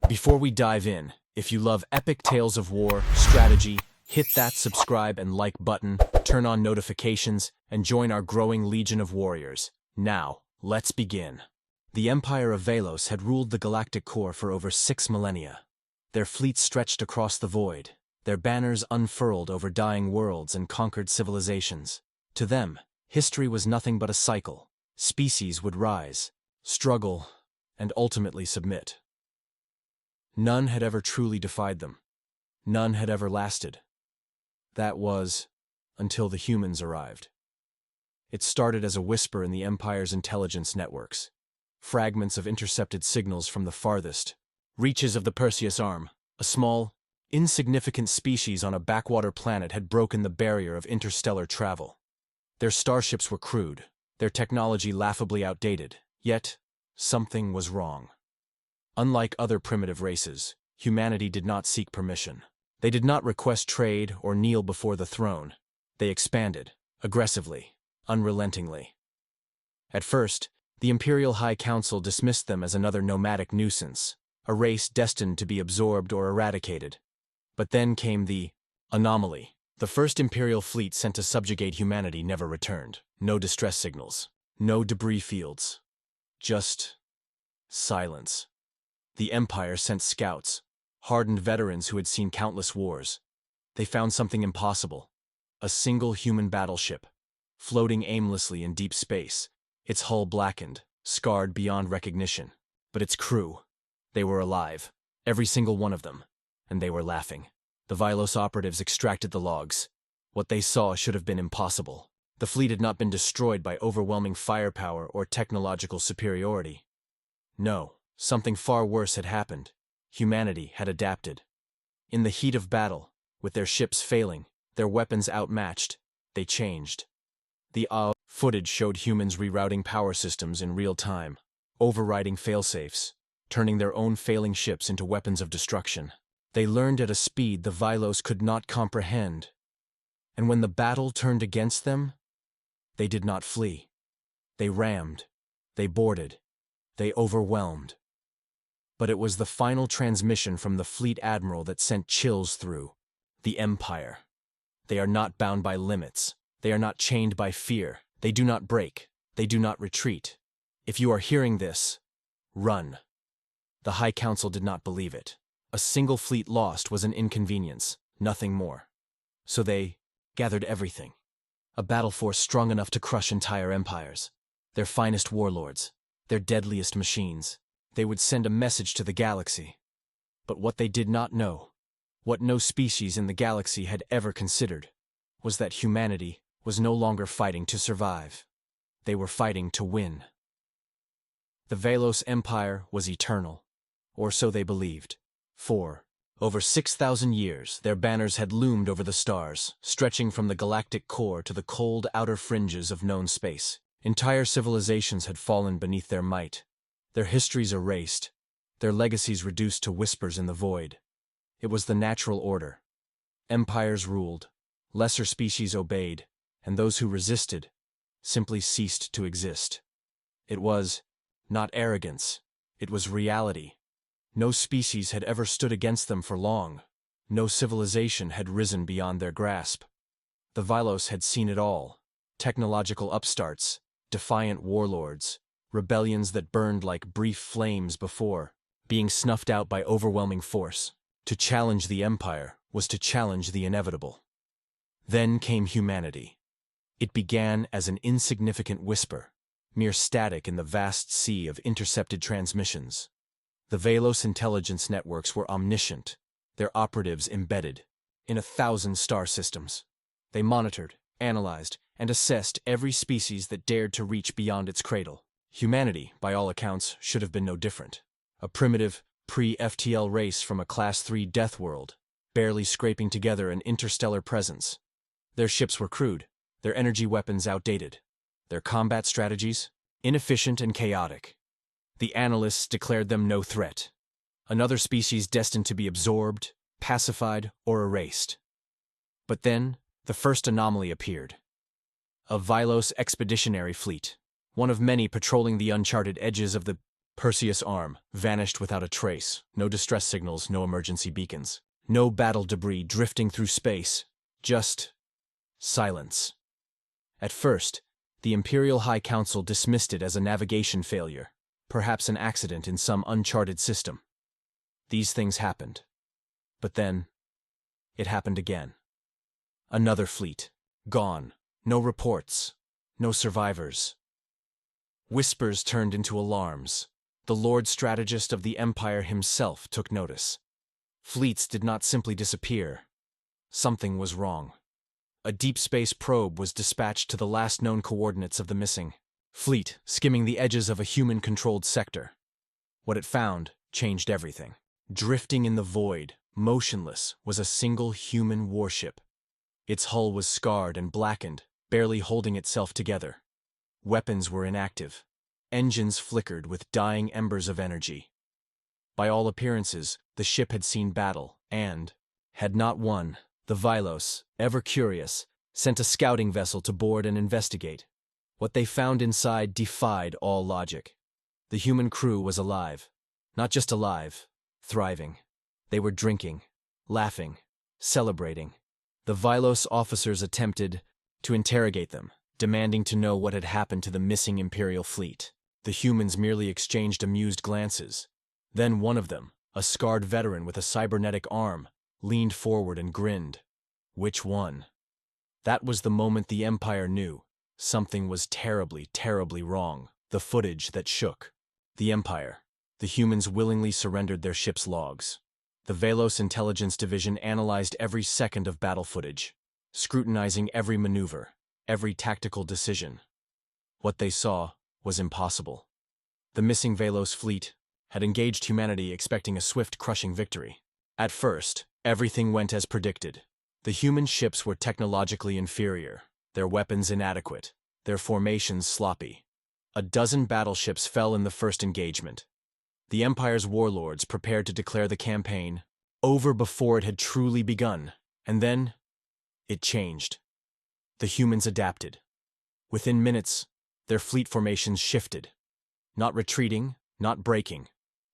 Before we dive in, if you love epic tales of war, strategy, hit that subscribe and like button, turn on notifications, and join our growing legion of warriors. Now, let's begin. The Empire of Velos had ruled the Galactic core for over 6 millennia. Their fleet stretched across the void, their banners unfurled over dying worlds and conquered civilizations. To them, history was nothing but a cycle. Species would rise, struggle, and ultimately submit. None had ever truly defied them. None had ever lasted. That was, until the humans arrived. It started as a whisper in the Empire's intelligence networks. Fragments of intercepted signals from the farthest reaches of the Perseus Arm. A small, insignificant species on a backwater planet had broken the barrier of interstellar travel. Their starships were crude, their technology laughably outdated, yet something was wrong. Unlike other primitive races, humanity did not seek permission. They did not request trade or kneel before the throne. They expanded, aggressively, unrelentingly. At first, the Imperial High Council dismissed them as another nomadic nuisance, a race destined to be absorbed or eradicated. But then came the anomaly. The first Imperial fleet sent to subjugate humanity never returned. No distress signals, no debris fields, just silence. The Empire sent scouts, hardened veterans who had seen countless wars. They found something impossible: a single human battleship, floating aimlessly in deep space, its hull blackened, scarred beyond recognition. But its crew, they were alive, every single one of them, and they were laughing. The Velos operatives extracted the logs. What they saw should have been impossible. The fleet had not been destroyed by overwhelming firepower or technological superiority. No, something far worse had happened. Humanity had adapted. In the heat of battle, with their ships failing, their weapons outmatched, they changed. The footage showed humans rerouting power systems in real time, overriding failsafes, turning their own failing ships into weapons of destruction. They learned at a speed the Velos could not comprehend. And when the battle turned against them, they did not flee. They rammed, they boarded, they overwhelmed. But it was the final transmission from the fleet admiral that sent chills through. The Empire. They are not bound by limits. They are not chained by fear. They do not break. They do not retreat. If you are hearing this, run. The High Council did not believe it. A single fleet lost was an inconvenience, nothing more. So they gathered everything. A battle force strong enough to crush entire empires. Their finest warlords, their deadliest machines. They would send a message to the galaxy. But what they did not know, what no species in the galaxy had ever considered, was that humanity was no longer fighting to survive. They were fighting to win. The Velos Empire was eternal, or so they believed. For over 6,000 years, their banners had loomed over the stars, stretching from the galactic core to the cold outer fringes of known space. Entire civilizations had fallen beneath their might, their histories erased, their legacies reduced to whispers in the void. It was the natural order. Empires ruled, lesser species obeyed, and those who resisted simply ceased to exist. It was not arrogance, it was reality. No species had ever stood against them for long. No civilization had risen beyond their grasp. The Velos had seen it all: technological upstarts, defiant warlords, rebellions that burned like brief flames before being snuffed out by overwhelming force. To challenge the Empire was to challenge the inevitable. Then came humanity. It began as an insignificant whisper, mere static in the vast sea of intercepted transmissions. The Velos intelligence networks were omniscient, their operatives embedded in 1,000 star systems. They monitored, analyzed, and assessed every species that dared to reach beyond its cradle. Humanity, by all accounts, should have been no different. A primitive, pre-FTL race from a Class 3 death world, barely scraping together an interstellar presence. Their ships were crude, their energy weapons outdated, their combat strategies inefficient and chaotic. The analysts declared them no threat. Another species destined to be absorbed, pacified, or erased. But then, the first anomaly appeared. A Velos expeditionary fleet, one of many patrolling the uncharted edges of the Perseus' arm vanished without a trace, no distress signals, no emergency beacons. No battle debris drifting through space, just silence. At first, the Imperial High Council dismissed it as a navigation failure, perhaps an accident in some uncharted system. These things happened. But then, it happened again. Another fleet, gone, no reports, no survivors. Whispers turned into alarms. The Lord Strategist of the Empire himself took notice. Fleets did not simply disappear. Something was wrong. A deep space probe was dispatched to the last known coordinates of the missing fleet, skimming the edges of a human-controlled sector. What it found changed everything. Drifting in the void, motionless, was a single human warship. Its hull was scarred and blackened, barely holding itself together. Weapons were inactive. Engines flickered with dying embers of energy. By all appearances, the ship had seen battle, and had not won. The Vilos, ever curious, sent a scouting vessel to board and investigate. What they found inside defied all logic. The human crew was alive. Not just alive, thriving. They were drinking, laughing, celebrating. The Vilos officers attempted to interrogate them, demanding to know what had happened to the missing Imperial fleet. The humans merely exchanged amused glances. Then one of them, a scarred veteran with a cybernetic arm, leaned forward and grinned. Which one? That was the moment the Empire knew. Something was terribly, terribly wrong. The footage that shook. The Empire. The humans willingly surrendered their ship's logs. The Velos Intelligence Division analyzed every second of battle footage, scrutinizing every maneuver, every tactical decision. What they saw was impossible. The missing Velos fleet had engaged humanity expecting a swift, crushing victory. At first, everything went as predicted. The human ships were technologically inferior, their weapons inadequate, their formations sloppy. A dozen battleships fell in the first engagement. The Empire's warlords prepared to declare the campaign over before it had truly begun. And then, it changed. The humans adapted. Within minutes, their fleet formations shifted. Not retreating, not breaking,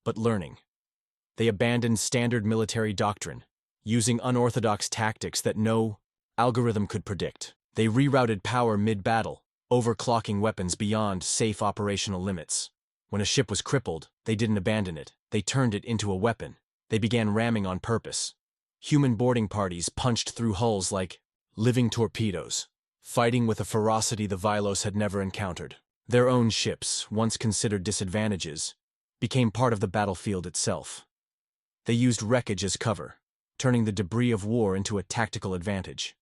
but learning. They abandoned standard military doctrine, using unorthodox tactics that no algorithm could predict. They rerouted power mid-battle, overclocking weapons beyond safe operational limits. When a ship was crippled, they didn't abandon it. They turned it into a weapon. They began ramming on purpose. Human boarding parties punched through hulls like living torpedoes, fighting with a ferocity the Vilos had never encountered. Their own ships, once considered disadvantages, became part of the battlefield itself. They used wreckage as cover, turning the debris of war into a tactical advantage.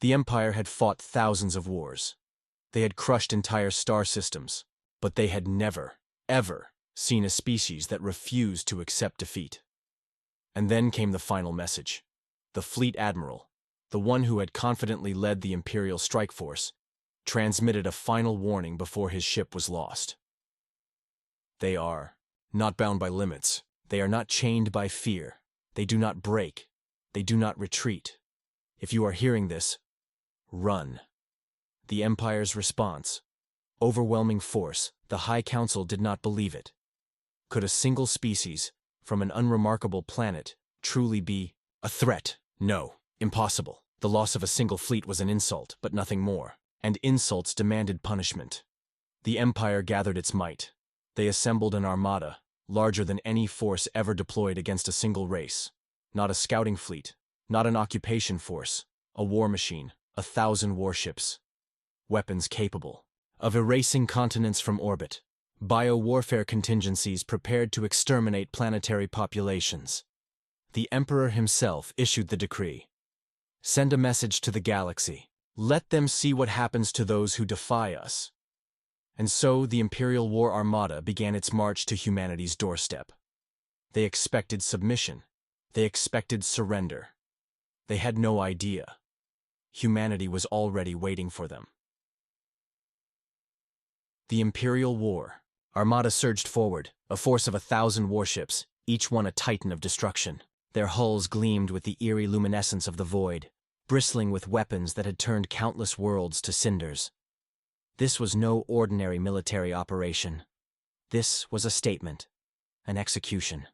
The Empire had fought thousands of wars. They had crushed entire star systems, but they had never, ever seen a species that refused to accept defeat. And then came the final message. The fleet admiral, the one who had confidently led the Imperial strike force, transmitted a final warning before his ship was lost. They are not bound by limits. They are not chained by fear. They do not break. They do not retreat. If you are hearing this, run. The Empire's response. Overwhelming force. The High Council did not believe it. Could a single species, from an unremarkable planet, truly be a threat? No, impossible. The loss of a single fleet was an insult, but nothing more. And insults demanded punishment. The Empire gathered its might. They assembled an armada, larger than any force ever deployed against a single race. Not a scouting fleet, not an occupation force, a war machine, 1,000 warships. Weapons capable of erasing continents from orbit. Biowarfare contingencies prepared to exterminate planetary populations. The Emperor himself issued the decree. Send a message to the galaxy. Let them see what happens to those who defy us. And so the Imperial War Armada began its march to humanity's doorstep. They expected submission. They expected surrender. They had no idea. Humanity was already waiting for them. The Imperial War Armada surged forward, a force of 1,000 warships, each one a titan of destruction. Their hulls gleamed with the eerie luminescence of the void, bristling with weapons that had turned countless worlds to cinders. This was no ordinary military operation. This was a statement, an execution.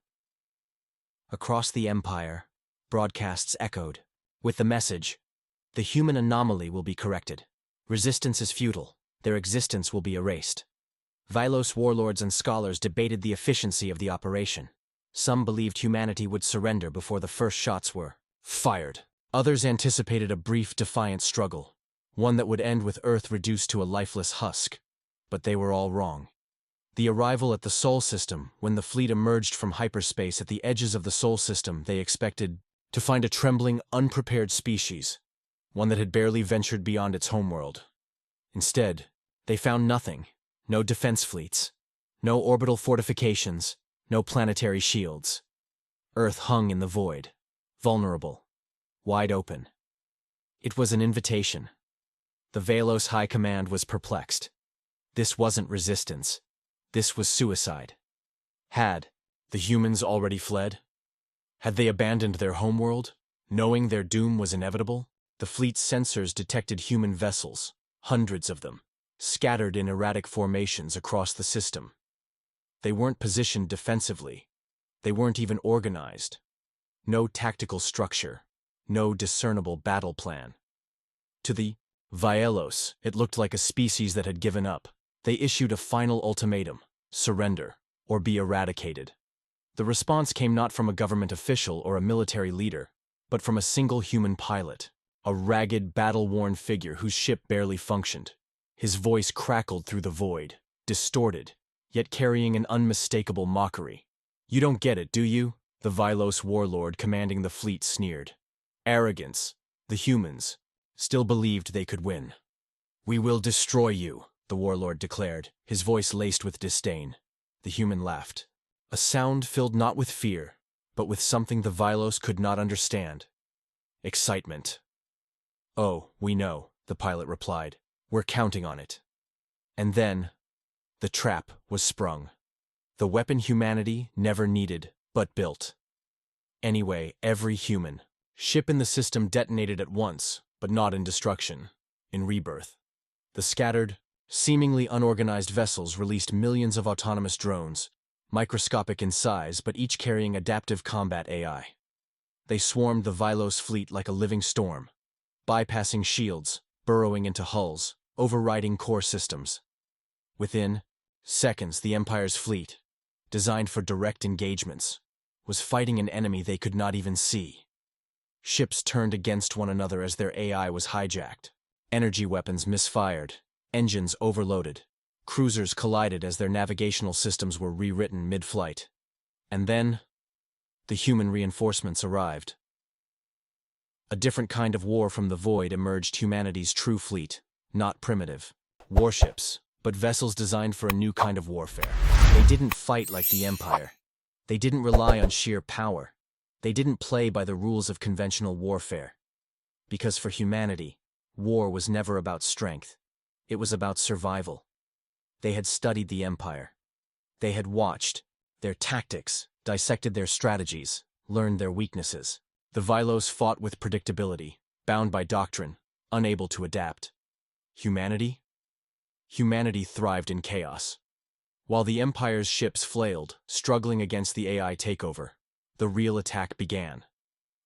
Across the Empire, broadcasts echoed, with the message, "The human anomaly will be corrected. Resistance is futile. Their existence will be erased." Vylos warlords and scholars debated the efficiency of the operation. Some believed humanity would surrender before the first shots were fired. Others anticipated a brief, defiant struggle, one that would end with Earth reduced to a lifeless husk. But they were all wrong. The arrival at the Sol system, when the fleet emerged from hyperspace at the edges of the Sol system, they expected to find a trembling, unprepared species, one that had barely ventured beyond its homeworld. Instead, they found nothing. No defense fleets, no orbital fortifications, no planetary shields. Earth hung in the void, vulnerable, wide open. It was an invitation. The Vylos High Command was perplexed. This wasn't resistance. This was suicide. Had the humans already fled? Had they abandoned their homeworld, knowing their doom was inevitable? The fleet's sensors detected human vessels, hundreds of them, scattered in erratic formations across the system. They weren't positioned defensively. They weren't even organized. No tactical structure, no discernible battle plan. To the Vylos, it looked like a species that had given up. They issued a final ultimatum: surrender, or be eradicated. The response came not from a government official or a military leader, but from a single human pilot, a ragged, battle-worn figure whose ship barely functioned. His voice crackled through the void, distorted, yet carrying an unmistakable mockery. "You don't get it, do you?" The Vylos warlord commanding the fleet sneered. Arrogance. The humans still believed they could win. "We will destroy you," the warlord declared, his voice laced with disdain. The human laughed. A sound filled not with fear, but with something the Vylos could not understand. Excitement. "Oh, we know," the pilot replied. "We're counting on it." And then, the trap was sprung. The weapon humanity never needed, but built. Anyway, every human ship in the system detonated at once, but not in destruction, in rebirth. The scattered, seemingly unorganized vessels released millions of autonomous drones, microscopic in size but each carrying adaptive combat AI. They swarmed the Vylos fleet like a living storm, bypassing shields, burrowing into hulls, overriding core systems. Within seconds, the Empire's fleet, designed for direct engagements, was fighting an enemy they could not even see. Ships turned against one another as their AI was hijacked. Energy weapons misfired, engines overloaded. Cruisers collided as their navigational systems were rewritten mid-flight. And then, the human reinforcements arrived. A different kind of war from the void emerged: humanity's true fleet, not primitive warships, but vessels designed for a new kind of warfare. They didn't fight like the Empire. They didn't rely on sheer power. They didn't play by the rules of conventional warfare. Because for humanity, war was never about strength. It was about survival. They had studied the Empire. They had watched their tactics, dissected their strategies, learned their weaknesses. The Vylos fought with predictability, bound by doctrine, unable to adapt. Humanity? Humanity thrived in chaos. While the Empire's ships flailed, struggling against the AI takeover, the real attack began.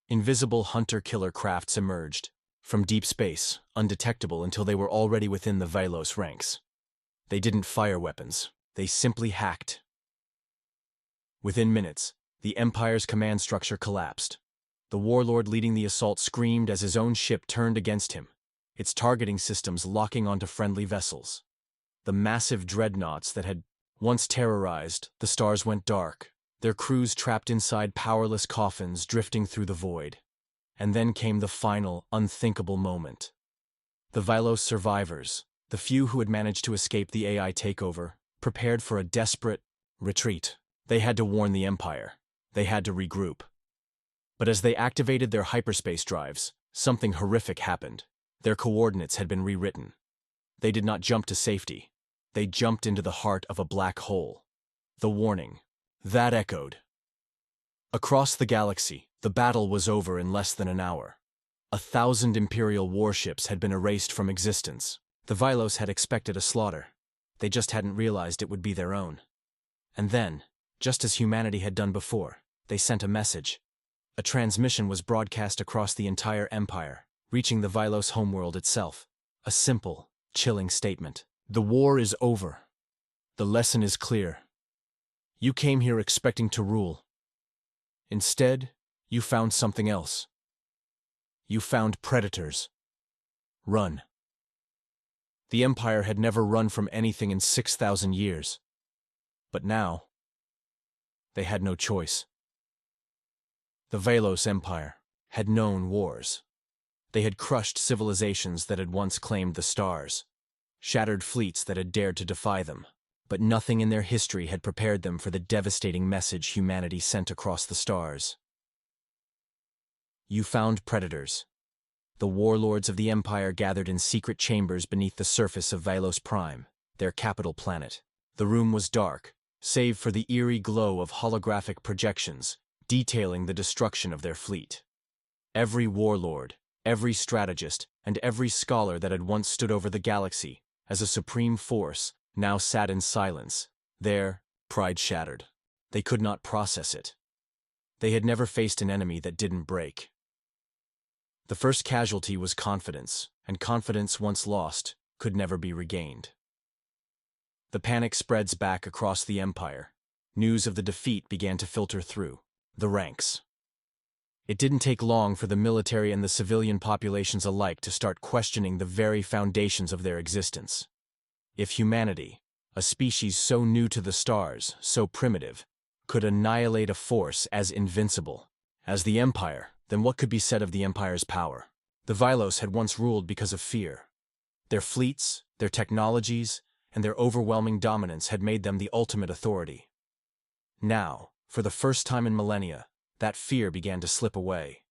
Invisible hunter-killer crafts emerged, from deep space, undetectable until they were already within the Vylos ranks. They didn't fire weapons, they simply hacked. Within minutes, the Empire's command structure collapsed. The warlord leading the assault screamed as his own ship turned against him, its targeting systems locking onto friendly vessels. The massive dreadnoughts that had once terrorized, the stars went dark, their crews trapped inside powerless coffins drifting through the void. And then came the final, unthinkable moment. The Vylos survivors, the few who had managed to escape the AI takeover, prepared for a desperate retreat. They had to warn the Empire. They had to regroup. But as they activated their hyperspace drives, something horrific happened. Their coordinates had been rewritten. They did not jump to safety. They jumped into the heart of a black hole. The warning. That echoed. Across the galaxy, the battle was over in less than an hour. 1,000 Imperial warships had been erased from existence. The Vylos had expected a slaughter. They just hadn't realized it would be their own. And then, just as humanity had done before, they sent a message. A transmission was broadcast across the entire empire, reaching the Vylos homeworld itself. A simple, chilling statement. The war is over. The lesson is clear. You came here expecting to rule. Instead, you found something else. You found predators. Run. The Empire had never run from anything in 6,000 years. But now, they had no choice. The Vylos Empire had known wars. They had crushed civilizations that had once claimed the stars, shattered fleets that had dared to defy them, but nothing in their history had prepared them for the devastating message humanity sent across the stars. You found predators. The warlords of the Empire gathered in secret chambers beneath the surface of Vylos Prime, their capital planet. The room was dark, save for the eerie glow of holographic projections detailing the destruction of their fleet. Every warlord, every strategist, and every scholar that had once stood over the galaxy as a supreme force now sat in silence, their pride shattered. They could not process it. They had never faced an enemy that didn't break. The first casualty was confidence, and confidence once lost could never be regained. The panic spreads back across the Empire. News of the defeat began to filter through the ranks. It didn't take long for the military and the civilian populations alike to start questioning the very foundations of their existence. If humanity, a species so new to the stars, so primitive, could annihilate a force as invincible as the Empire, then what could be said of the Empire's power? The Vylos had once ruled because of fear. Their fleets, their technologies, and their overwhelming dominance had made them the ultimate authority. Now, for the first time in millennia, that fear began to slip away.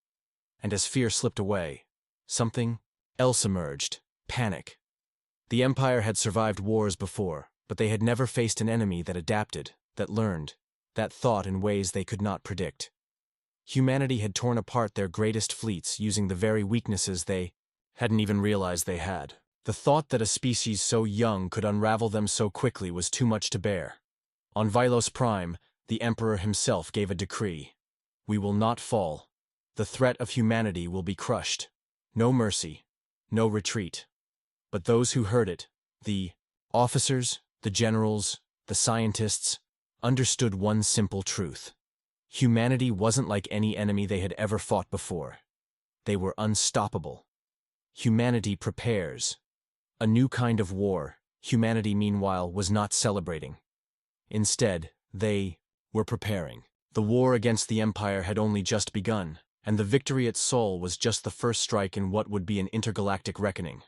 And as fear slipped away, something else emerged: panic. The Empire had survived wars before, but they had never faced an enemy that adapted, that learned, that thought in ways they could not predict. Humanity had torn apart their greatest fleets using the very weaknesses they hadn't even realized they had. The thought that a species so young could unravel them so quickly was too much to bear. On Vylos Prime, the Emperor himself gave a decree. We will not fall. The threat of humanity will be crushed. No mercy, no retreat. But those who heard it, the officers, the generals, the scientists, understood one simple truth. Humanity wasn't like any enemy they had ever fought before. They were unstoppable. Humanity prepares. A new kind of war, humanity meanwhile was not celebrating. Instead, they were preparing. The war against the Empire had only just begun, and the victory at Sol was just the first strike in what would be an intergalactic reckoning.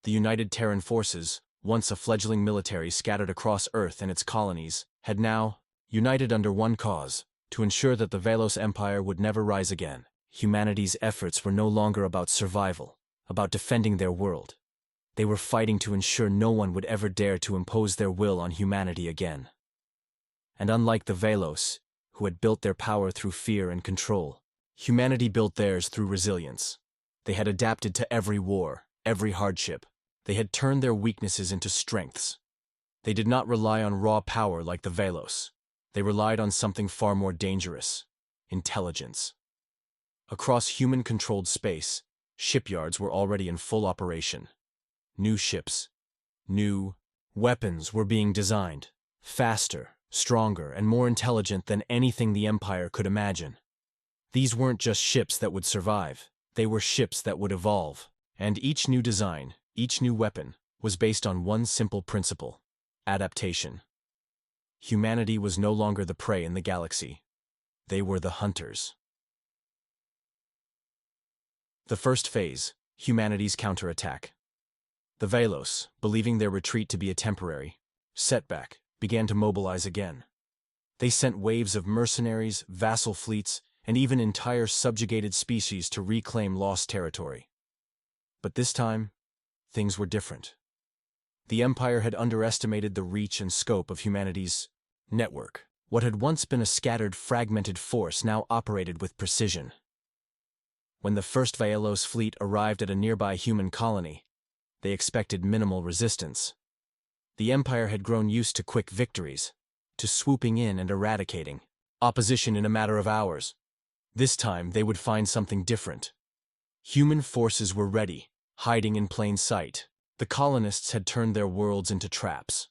The United Terran Forces, once a fledgling military scattered across Earth and its colonies, had now united under one cause: to ensure that the Vylos Empire would never rise again. Humanity's efforts were no longer about survival, about defending their world. They were fighting to ensure no one would ever dare to impose their will on humanity again. And unlike the Vylos, who had built their power through fear and control, humanity built theirs through resilience. They had adapted to every war, every hardship. They had turned their weaknesses into strengths. They did not rely on raw power like the Vylos. They relied on something far more dangerous: intelligence. Across human-controlled space, shipyards were already in full operation. New ships, new weapons were being designed, faster, stronger, and more intelligent than anything the Empire could imagine. These weren't just ships that would survive, they were ships that would evolve. And each new design, each new weapon, was based on one simple principle: adaptation. Humanity was no longer the prey in the galaxy. They were the hunters. The first phase, humanity's counterattack. The Vylos, believing their retreat to be a temporary setback, began to mobilize again. They sent waves of mercenaries, vassal fleets, and even entire subjugated species to reclaim lost territory. But this time, things were different. The Empire had underestimated the reach and scope of humanity's network. What had once been a scattered, fragmented force now operated with precision. When the first Vylos fleet arrived at a nearby human colony, they expected minimal resistance. The Empire had grown used to quick victories, to swooping in and eradicating opposition in a matter of hours. This time, they would find something different. Human forces were ready, hiding in plain sight. The colonists had turned their worlds into traps.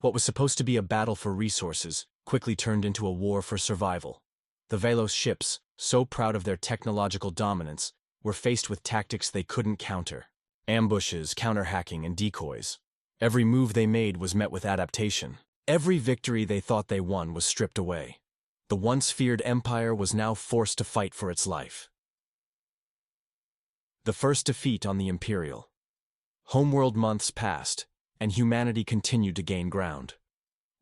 What was supposed to be a battle for resources quickly turned into a war for survival. The Velos ships, so proud of their technological dominance, were faced with tactics they couldn't counter. Ambushes, counter-hacking, and decoys. Every move they made was met with adaptation. Every victory they thought they won was stripped away. The once feared empire was now forced to fight for its life. The first defeat on the Imperial. Homeworld months passed, and humanity continued to gain ground.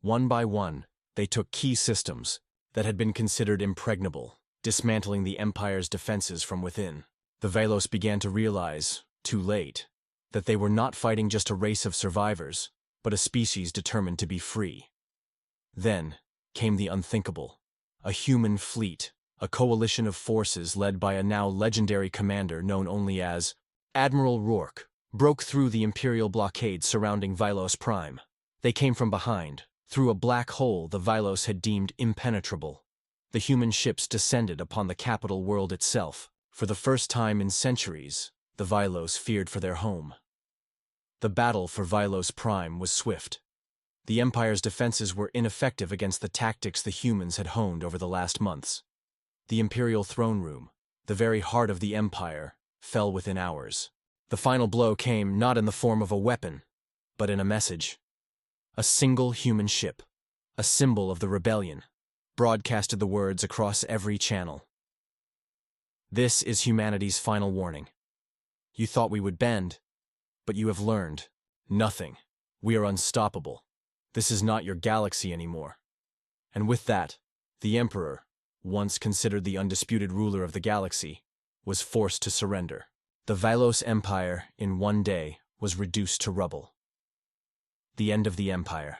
One by one, they took key systems that had been considered impregnable, dismantling the Empire's defenses from within. The Velos began to realize, too late, that they were not fighting just a race of survivors, but a species determined to be free. Then came the unthinkable. A human fleet, a coalition of forces led by a now legendary commander known only as Admiral Rourke, broke through the Imperial blockade surrounding Vylos Prime. They came from behind, through a black hole the Vylos had deemed impenetrable. The human ships descended upon the capital world itself. For the first time in centuries, the Vylos feared for their home. The battle for Vylos Prime was swift. The Empire's defenses were ineffective against the tactics the humans had honed over the last months. The Imperial throne room, the very heart of the Empire, fell within hours. The final blow came not in the form of a weapon, but in a message. A single human ship, a symbol of the rebellion, broadcasted the words across every channel. This is humanity's final warning. You thought we would bend, but you have learned nothing. We are unstoppable. This is not your galaxy anymore. And with that, the Emperor, once considered the undisputed ruler of the galaxy, was forced to surrender. The Vylos Empire, in one day, was reduced to rubble. The end of the Empire.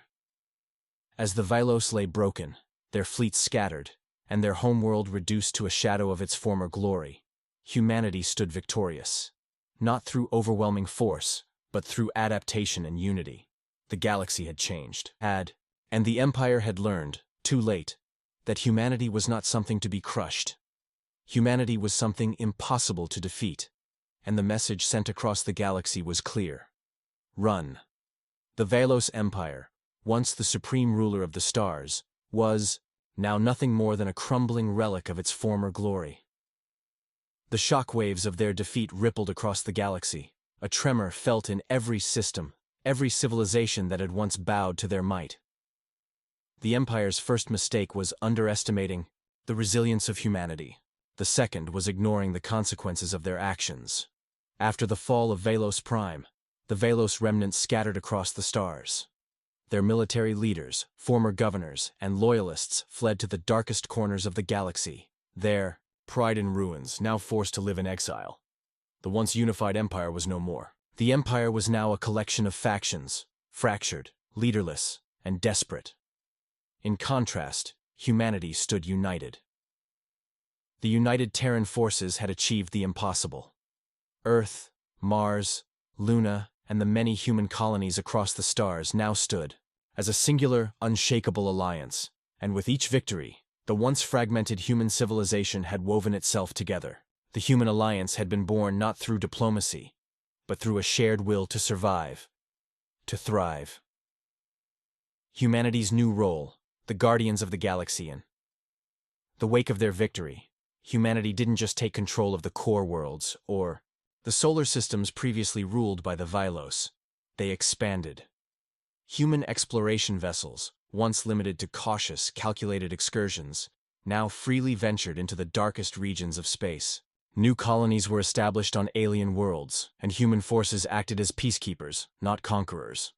As the Vylos lay broken, their fleets scattered, and their homeworld reduced to a shadow of its former glory, humanity stood victorious. Not through overwhelming force, but through adaptation and unity. The galaxy had changed, and the Empire had learned, too late, that humanity was not something to be crushed. Humanity was something impossible to defeat, and the message sent across the galaxy was clear. Run. The Vylos Empire, once the supreme ruler of the stars, was now nothing more than a crumbling relic of its former glory. The shockwaves of their defeat rippled across the galaxy, a tremor felt in every system, every civilization that had once bowed to their might. The Empire's first mistake was underestimating the resilience of humanity. The second was ignoring the consequences of their actions. After the fall of Vylos Prime, the Vylos remnants scattered across the stars. Their military leaders, former governors, and loyalists fled to the darkest corners of the galaxy. There, pride in ruins, now forced to live in exile. The once unified empire was no more. The empire was now a collection of factions, fractured, leaderless, and desperate. In contrast, humanity stood united. The united Terran forces had achieved the impossible. Earth, Mars, Luna, and the many human colonies across the stars now stood as a singular, unshakable alliance, and with each victory, the once fragmented human civilization had woven itself together. The human alliance had been born not through diplomacy, but through a shared will to survive, to thrive. Humanity's new role, the guardians of the galaxy. In the wake of their victory, humanity didn't just take control of the core worlds, or the solar systems previously ruled by the Vylos. They expanded. Human exploration vessels, once limited to cautious, calculated excursions, now freely ventured into the darkest regions of space. New colonies were established on alien worlds, and human forces acted as peacekeepers, not conquerors.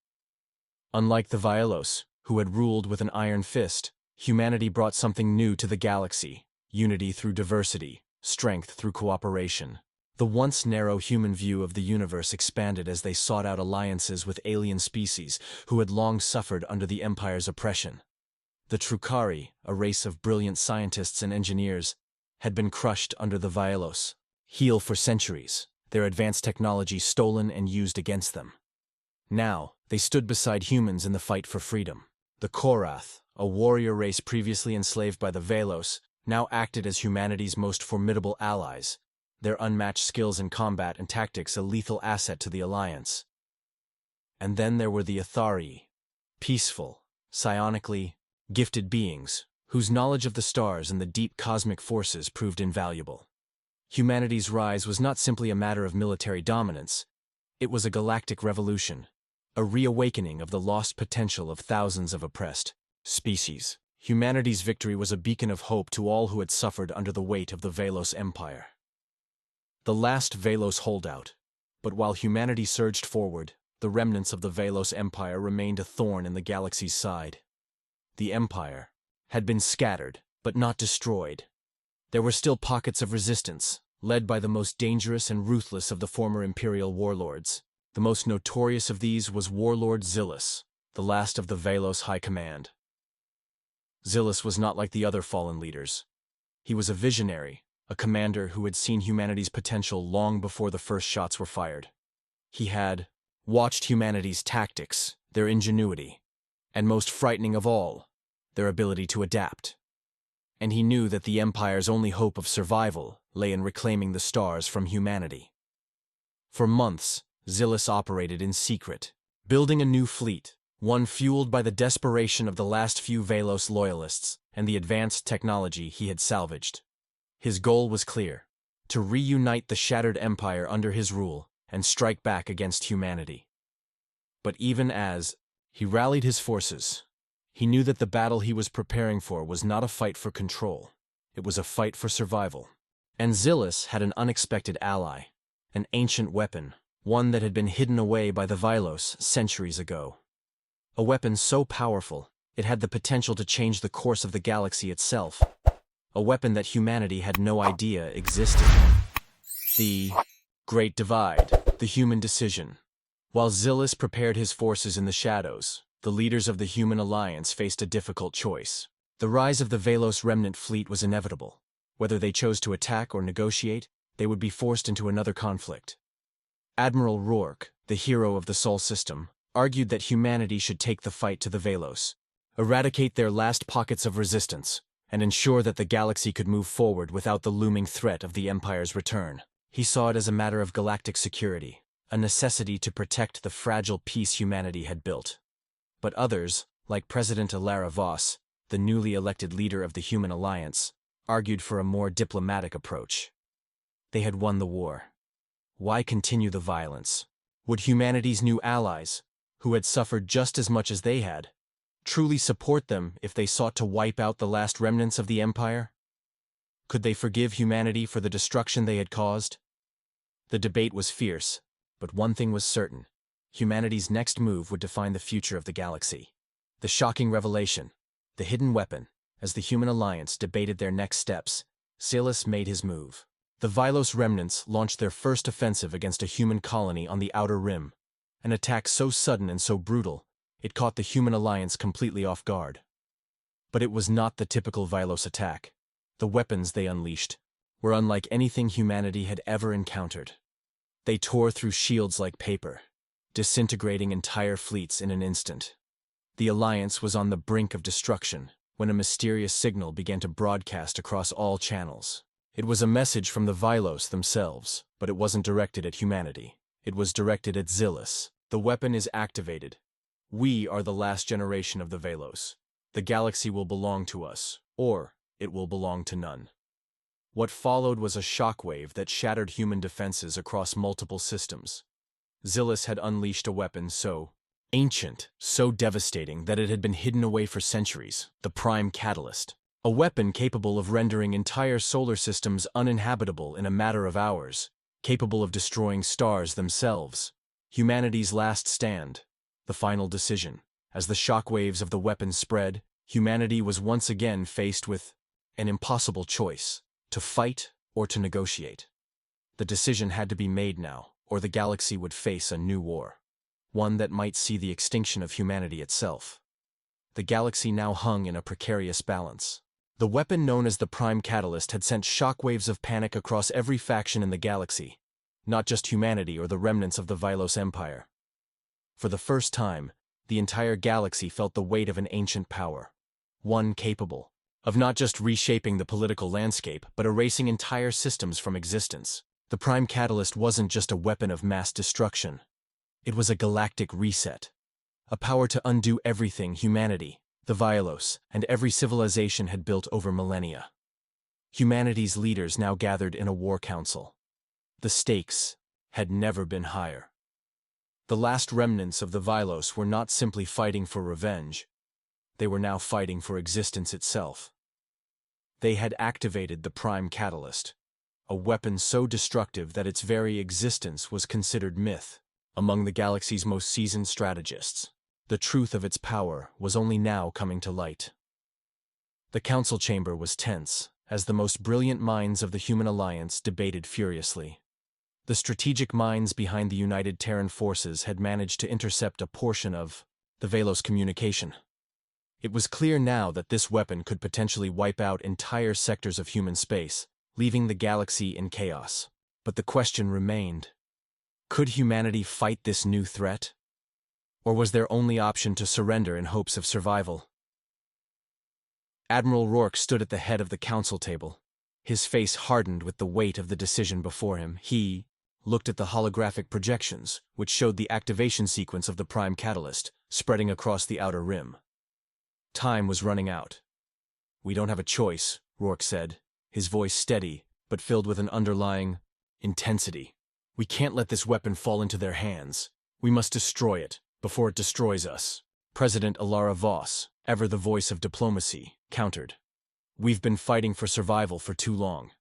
Unlike the Vylos, who had ruled with an iron fist, humanity brought something new to the galaxy: unity through diversity, strength through cooperation. The once narrow human view of the universe expanded as they sought out alliances with alien species who had long suffered under the Empire's oppression. The Trukari, a race of brilliant scientists and engineers, had been crushed under the Vylos. Heel for centuries, their advanced technology stolen and used against them. Now, they stood beside humans in the fight for freedom. The Korath, a warrior race previously enslaved by the Velos, now acted as humanity's most formidable allies, their unmatched skills in combat and tactics a lethal asset to the Alliance. And then there were the Athari, peaceful, psionically gifted beings, whose knowledge of the stars and the deep cosmic forces proved invaluable. Humanity's rise was not simply a matter of military dominance, it was a galactic revolution, a reawakening of the lost potential of thousands of oppressed species. Humanity's victory was a beacon of hope to all who had suffered under the weight of the Velos Empire. The last Velos holdout. But while humanity surged forward, the remnants of the Velos Empire remained a thorn in the galaxy's side. The Empire had been scattered, but not destroyed. There were still pockets of resistance, led by the most dangerous and ruthless of the former Imperial warlords. The most notorious of these was Warlord Zillus, the last of the Velos High Command. Zillus was not like the other fallen leaders. He was a visionary, a commander who had seen humanity's potential long before the first shots were fired. He had watched humanity's tactics, their ingenuity, and most frightening of all, their ability to adapt. And he knew that the Empire's only hope of survival lay in reclaiming the stars from humanity. For months, Zillus operated in secret, building a new fleet, one fueled by the desperation of the last few Velos loyalists and the advanced technology he had salvaged. His goal was clear: to reunite the shattered empire under his rule and strike back against humanity. But even as he rallied his forces, he knew that the battle he was preparing for was not a fight for control. It was a fight for survival. And Zillus had an unexpected ally, an ancient weapon, one that had been hidden away by the Velos centuries ago. A weapon so powerful, it had the potential to change the course of the galaxy itself. A weapon that humanity had no idea existed. The Great Divide, the human decision. While Zillus prepared his forces in the shadows, the leaders of the Human Alliance faced a difficult choice. The rise of the Velos remnant fleet was inevitable. Whether they chose to attack or negotiate, they would be forced into another conflict. Admiral Rourke, the hero of the Sol system, argued that humanity should take the fight to the Velos, eradicate their last pockets of resistance, and ensure that the galaxy could move forward without the looming threat of the Empire's return. He saw it as a matter of galactic security, a necessity to protect the fragile peace humanity had built. But others, like President Alara Voss, the newly elected leader of the Human Alliance, argued for a more diplomatic approach. They had won the war. Why continue the violence? Would humanity's new allies, who had suffered just as much as they had, truly support them if they sought to wipe out the last remnants of the Empire? Could they forgive humanity for the destruction they had caused? The debate was fierce, but one thing was certain: humanity's next move would define the future of the galaxy. The shocking revelation, the hidden weapon. As the Human Alliance debated their next steps, Zillus made his move. The Velos remnants launched their first offensive against a human colony on the Outer Rim, an attack so sudden and so brutal, it caught the Human Alliance completely off guard. But it was not the typical Velos attack. The weapons they unleashed were unlike anything humanity had ever encountered. They tore through shields like paper, disintegrating entire fleets in an instant. The Alliance was on the brink of destruction when a mysterious signal began to broadcast across all channels. It was a message from the Velos themselves, but it wasn't directed at humanity. It was directed at Zillus. The weapon is activated. We are the last generation of the Velos. The galaxy will belong to us, or it will belong to none. What followed was a shockwave that shattered human defenses across multiple systems. Zillus had unleashed a weapon so ancient, so devastating that it had been hidden away for centuries, the Prime Catalyst. A weapon capable of rendering entire solar systems uninhabitable in a matter of hours, capable of destroying stars themselves. Humanity's last stand, the final decision. As the shockwaves of the weapon spread, humanity was once again faced with an impossible choice: to fight or to negotiate. The decision had to be made now, or the galaxy would face a new war, one that might see the extinction of humanity itself. The galaxy now hung in a precarious balance. The weapon known as the Prime Catalyst had sent shockwaves of panic across every faction in the galaxy, not just humanity or the remnants of the Velos Empire. For the first time, the entire galaxy felt the weight of an ancient power. one capable of not just reshaping the political landscape, but erasing entire systems from existence. The Prime Catalyst wasn't just a weapon of mass destruction. It was a galactic reset, a power to undo everything humanity, the Violos, and every civilization had built over millennia. Humanity's leaders now gathered in a war council. The stakes had never been higher. The last remnants of the Violos were not simply fighting for revenge. They were now fighting for existence itself. They had activated the Prime Catalyst, a weapon so destructive that its very existence was considered myth among the galaxy's most seasoned strategists. The truth of its power was only now coming to light. The council chamber was tense, as the most brilliant minds of the human alliance debated furiously. The strategic minds behind the United Terran forces had managed to intercept a portion of the Velos communication. It was clear now that this weapon could potentially wipe out entire sectors of human space, leaving the galaxy in chaos. But the question remained: could humanity fight this new threat? Or was their only option to surrender in hopes of survival? Admiral Rourke stood at the head of the council table. His face hardened with the weight of the decision before him. He looked at the holographic projections, which showed the activation sequence of the Prime Catalyst, spreading across the outer rim. Time was running out. "We don't have a choice," Rourke said, his voice steady, but filled with an underlying intensity. "We can't let this weapon fall into their hands. We must destroy it, before it destroys us." President Alara Voss, ever the voice of diplomacy, countered. "We've been fighting for survival for too long.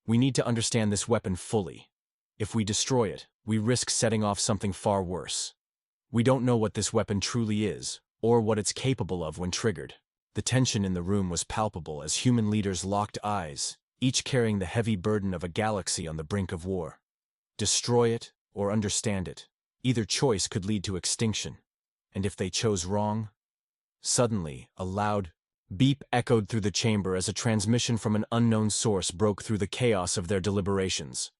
We need to understand this weapon fully. If we destroy it, we risk setting off something far worse. We don't know what this weapon truly is, or what it's capable of when triggered." The tension in the room was palpable as human leaders locked eyes, each carrying the heavy burden of a galaxy on the brink of war. Destroy it, or understand it. Either choice could lead to extinction. And if they chose wrong? Suddenly, a loud beep echoed through the chamber as a transmission from an unknown source broke through the chaos of their deliberations.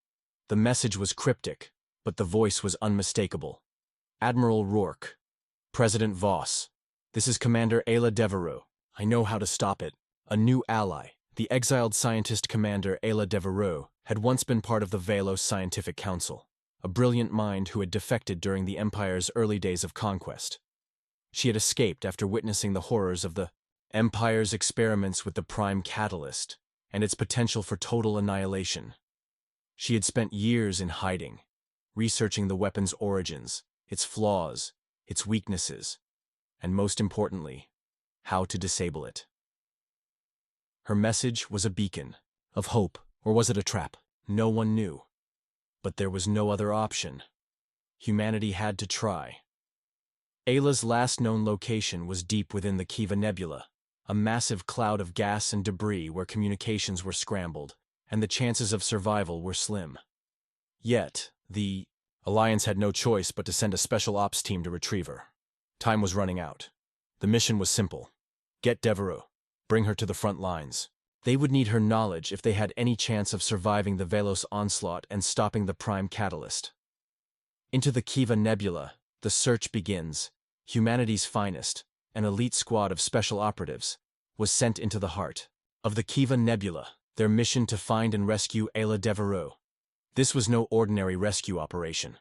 The message was cryptic, but the voice was unmistakable. "Admiral Rourke, President Voss, this is Commander Ayla Devereaux. I know how to stop it." A new ally, the exiled scientist Commander Ayla Devereaux, had once been part of the Velos Scientific Council, a brilliant mind who had defected during the Empire's early days of conquest. She had escaped after witnessing the horrors of the Empire's experiments with the Prime Catalyst and its potential for total annihilation. She had spent years in hiding, researching the weapon's origins, its flaws, its weaknesses, and most importantly, how to disable it. Her message was a beacon of hope, or was it a trap? No one knew. But there was no other option. Humanity had to try. Ayla's last known location was deep within the Kiva Nebula, a massive cloud of gas and debris where communications were scrambled, and the chances of survival were slim. Yet, the Alliance had no choice but to send a special ops team to retrieve her. Time was running out. The mission was simple: get Devereaux, bring her to the front lines. They would need her knowledge if they had any chance of surviving the Velos onslaught and stopping the Prime Catalyst. Into the Kiva Nebula, the search begins. Humanity's finest, an elite squad of special operatives, was sent into the heart of the Kiva Nebula, their mission to find and rescue Ayla Devereaux. This was no ordinary rescue operation.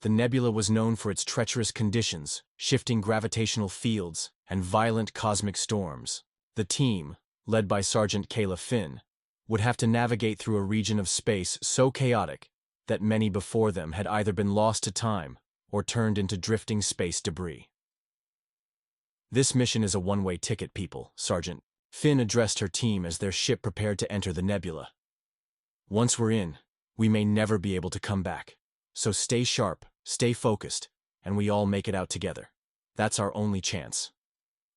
The nebula was known for its treacherous conditions, shifting gravitational fields, and violent cosmic storms. The team, led by Sergeant Kayla Finn, would have to navigate through a region of space so chaotic that many before them had either been lost to time or turned into drifting space debris. "This mission is a one-way ticket, people," Sergeant Finn addressed her team as their ship prepared to enter the nebula. "Once we're in, we may never be able to come back. So stay sharp, stay focused, and we all make it out together. That's our only chance."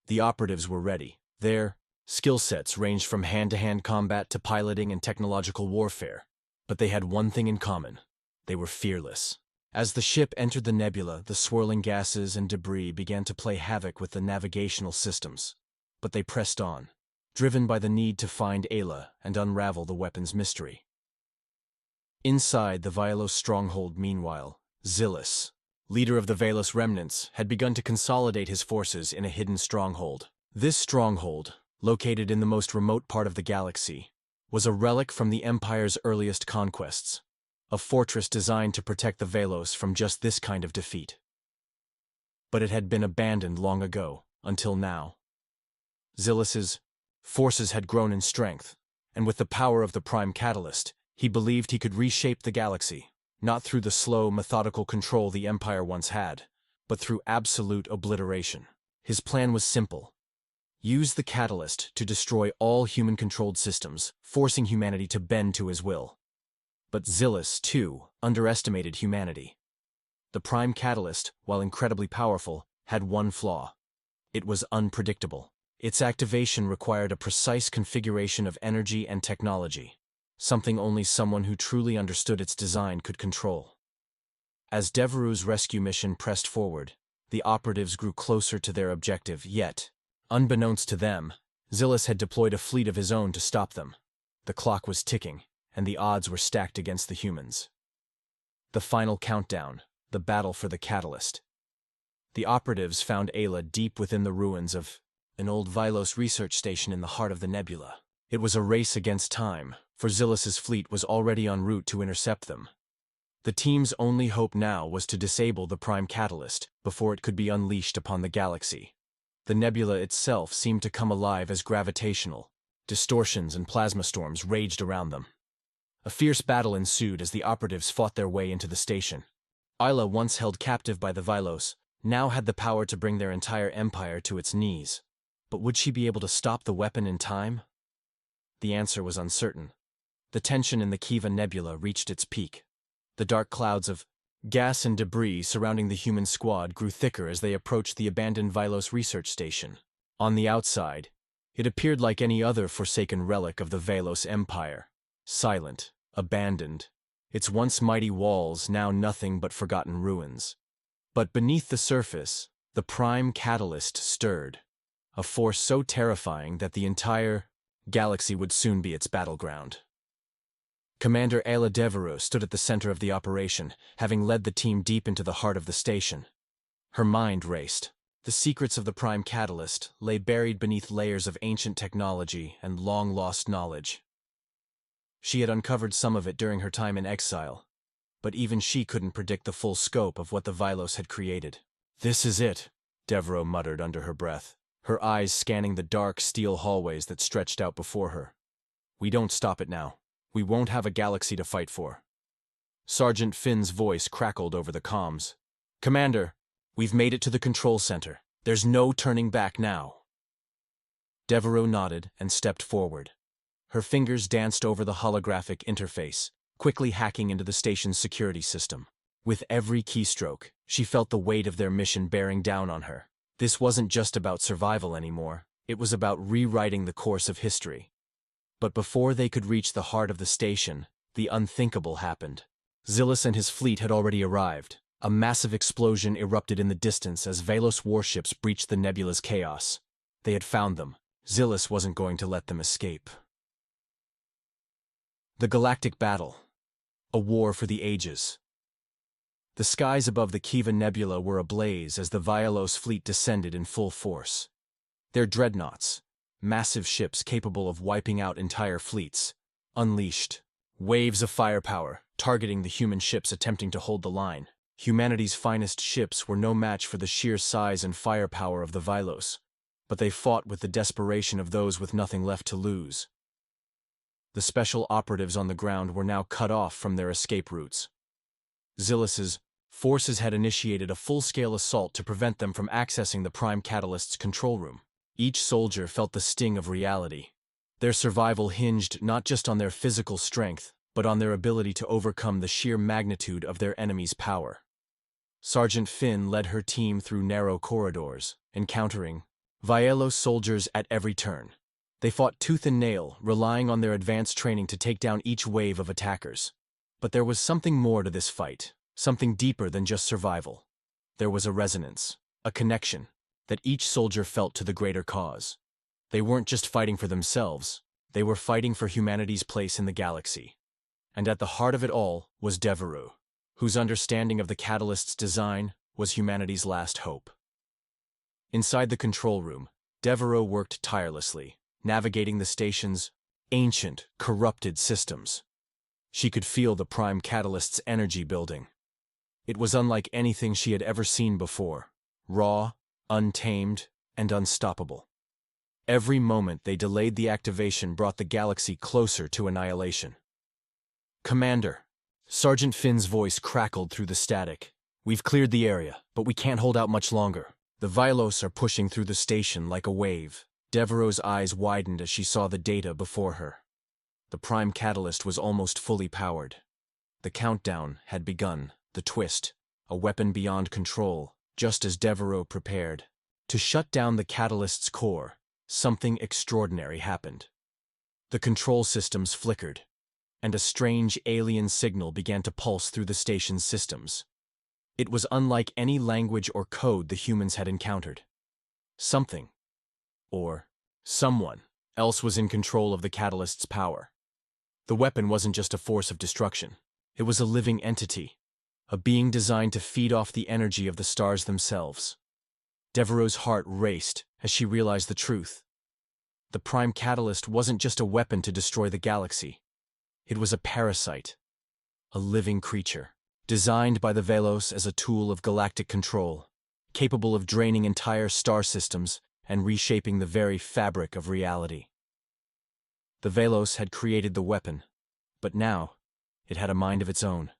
The operatives were ready. Their skill sets ranged from hand-to-hand combat to piloting and technological warfare. But they had one thing in common: they were fearless. As the ship entered the nebula, the swirling gases and debris began to play havoc with the navigational systems. But they pressed on, driven by the need to find Ayla and unravel the weapon's mystery. Inside the Violos stronghold, meanwhile, Zillus, leader of the Velos remnants, had begun to consolidate his forces in a hidden stronghold. This stronghold, located in the most remote part of the galaxy, was a relic from the Empire's earliest conquests, a fortress designed to protect the Velos from just this kind of defeat. But it had been abandoned long ago, until now. Zilis's forces had grown in strength, and with the power of the Prime Catalyst, he believed he could reshape the galaxy, not through the slow, methodical control the Empire once had, but through absolute obliteration. His plan was simple. Use the catalyst to destroy all human-controlled systems, forcing humanity to bend to his will. But Zilis, too, underestimated humanity. The Prime Catalyst, while incredibly powerful, had one flaw. It was unpredictable. Its activation required a precise configuration of energy and technology, something only someone who truly understood its design could control. As Devereaux's rescue mission pressed forward, the operatives grew closer to their objective, yet, unbeknownst to them, Zilis had deployed a fleet of his own to stop them. The clock was ticking, and the odds were stacked against the humans. The final countdown, the battle for the catalyst. The operatives found Ayla deep within the ruins of an old Vylos research station in the heart of the nebula. It was a race against time, for Zilis's fleet was already en route to intercept them. The team's only hope now was to disable the Prime Catalyst before it could be unleashed upon the galaxy. The nebula itself seemed to come alive as gravitational distortions and plasma storms raged around them. A fierce battle ensued as the operatives fought their way into the station. Ayla, once held captive by the Vylos, now had the power to bring their entire empire to its knees. But would she be able to stop the weapon in time? The answer was uncertain. The tension in the Kiva Nebula reached its peak. The dark clouds of gas and debris surrounding the human squad grew thicker as they approached the abandoned Vylos research station. On the outside, it appeared like any other forsaken relic of the Velos Empire. Silent, abandoned, its once mighty walls now nothing but forgotten ruins. But beneath the surface, the Prime Catalyst stirred, a force so terrifying that the entire galaxy would soon be its battleground. Commander Ayla Devereaux stood at the center of the operation, having led the team deep into the heart of the station. Her mind raced. The secrets of the Prime Catalyst lay buried beneath layers of ancient technology and long-lost knowledge. She had uncovered some of it during her time in exile, but even she couldn't predict the full scope of what the Vylos had created. "This is it," Devereaux muttered under her breath, her eyes scanning the dark steel hallways that stretched out before her. "We don't stop it now. We won't have a galaxy to fight for." Sergeant Finn's voice crackled over the comms. "Commander, we've made it to the control center. There's no turning back now." Devereaux nodded and stepped forward. Her fingers danced over the holographic interface, quickly hacking into the station's security system. With every keystroke, she felt the weight of their mission bearing down on her. This wasn't just about survival anymore, it was about rewriting the course of history. But before they could reach the heart of the station, the unthinkable happened. Zilis and his fleet had already arrived. A massive explosion erupted in the distance as Velos warships breached the nebula's chaos. They had found them. Zilis wasn't going to let them escape. The Galactic Battle. A war for the ages. The skies above the Kiva Nebula were ablaze as the Vyalos fleet descended in full force. Their dreadnoughts, massive ships capable of wiping out entire fleets, unleashed waves of firepower, targeting the human ships attempting to hold the line. Humanity's finest ships were no match for the sheer size and firepower of the Vylos, but they fought with the desperation of those with nothing left to lose. The special operatives on the ground were now cut off from their escape routes. Zilis's forces had initiated a full-scale assault to prevent them from accessing the Prime Catalyst's control room. Each soldier felt the sting of reality. Their survival hinged not just on their physical strength, but on their ability to overcome the sheer magnitude of their enemy's power. Sergeant Finn led her team through narrow corridors, encountering Vyalos soldiers at every turn. They fought tooth and nail, relying on their advanced training to take down each wave of attackers. But there was something more to this fight, something deeper than just survival. There was a resonance, a connection, that each soldier felt to the greater cause. They weren't just fighting for themselves, they were fighting for humanity's place in the galaxy. And at the heart of it all was Devereaux, whose understanding of the catalyst's design was humanity's last hope. Inside the control room, Devereaux worked tirelessly, navigating the station's ancient, corrupted systems. She could feel the prime catalyst's energy building. It was unlike anything she had ever seen before, raw, untamed, and unstoppable. Every moment they delayed the activation brought the galaxy closer to annihilation. "Commander," Sergeant Finn's voice crackled through the static. "We've cleared the area, but we can't hold out much longer. The Vilos are pushing through the station like a wave." Devereaux's eyes widened as she saw the data before her. The prime catalyst was almost fully powered. The countdown had begun, the twist, a weapon beyond control, just as Devereaux prepared. To shut down the catalyst's core, something extraordinary happened. The control systems flickered, and a strange alien signal began to pulse through the station's systems. It was unlike any language or code the humans had encountered. Something, or someone, else was in control of the catalyst's power. The weapon wasn't just a force of destruction. It was a living entity, a being designed to feed off the energy of the stars themselves. Devereaux's heart raced as she realized the truth. The prime catalyst wasn't just a weapon to destroy the galaxy. It was a parasite, a living creature, designed by the Velos as a tool of galactic control, capable of draining entire star systems and reshaping the very fabric of reality. The Velos had created the weapon, but now it had a mind of its own.